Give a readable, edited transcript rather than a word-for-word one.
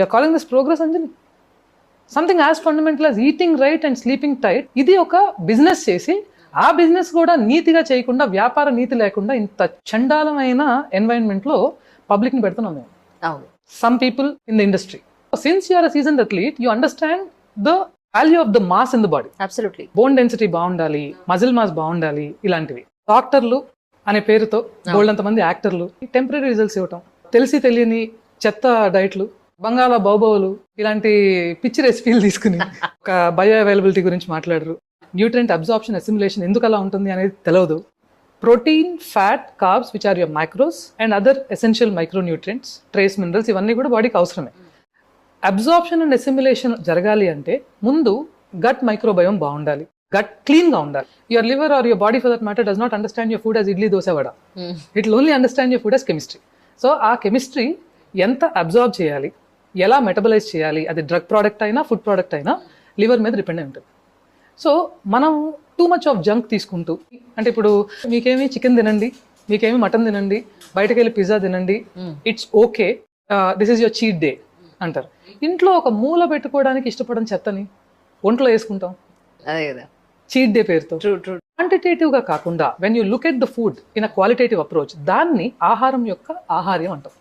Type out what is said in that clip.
You're calling this progress, Anjali? Something as fundamental as eating right and sleeping tight. ఇది ఒక business చేసి ఆ business కూడా నీతిగా చేయకుండా, వ్యాపార నీతి లేకుండా ఇంత చండాలమైన ఎన్వైరన్మెంట్ లో పబ్లిక్ ని పెడుతున్నాం మేము. అవును. Some people in the industry. Since you are a seasoned athlete, you understand the value of the mass in the body. Absolutely. Bone density బాగుండాలి, మజిల్ మాస్ బాగుండాలి, ఇలాంటివి. డాక్టర్లు అనే పేరుతో బోల్డంత మంది యాక్టర్లు టెంపరీ రిజల్ట్స్ ఇవ్వటం, తెలిసి తెలియని చెత్త డైట్లు, బంగాళా బౌబౌలు, ఇలాంటి పిచ్చి రెసిపీలు తీసుకుని ఒక బయో అవైలబిలిటీ గురించి మాట్లాడరు. న్యూట్రియంట్ అబ్జార్ప్షన్, అసిమిలేషన్ ఎందుకు అలా ఉంటుంది అనేది తెలియదు. Protein, fat, carbs which are your micros and other essential micronutrients, trace minerals, ఇవన్నీ కూడా బాడీకి అవసరమే. అబ్జార్ప్షన్ అండ్ అసిమిలేషన్ జరగాలి అంటే ముందు గట్ మైక్రోబయోమ్ బాగుండాలి, గట్ క్లీన్ గా ఉండాలి. Your liver or your body for that matter does not understand your food as idli, dosa, vada. It will only understand your food as chemistry. So ఆ కెమిస్ట్రీ ఎంత absorb చేయాలి, ఎలా మెటబలైజ్ చేయాలి, అది డ్రగ్ ప్రోడక్ట్ అయినా ఫుడ్ ప్రోడక్ట్ అయినా లివర్ మీద depend అయి ఉంటుంది. సో మనం టూ మచ్ ఆఫ్ జంక్ తీసుకుంటూ, అంటే ఇప్పుడు మీకేమి చికెన్ తినండి, మీకేమి మటన్ తినండి, బయటకు వెళ్ళి పిజ్జా తినండి, it's okay, this is your cheat day అంటారు. ఇంట్లో ఒక మూల పెట్టుకోవడానికి ఇష్టపడని చెత్తని ఒంట్లో వేసుకుంటాం అదే కదా చీట్ డే పేరుతో. True true. క్వాంటిటేటివ్ గా కాకుండా when you look at the food in a qualitative approach, దాన్ని ఆహారం యొక్క ఆహార్యం అంటాం.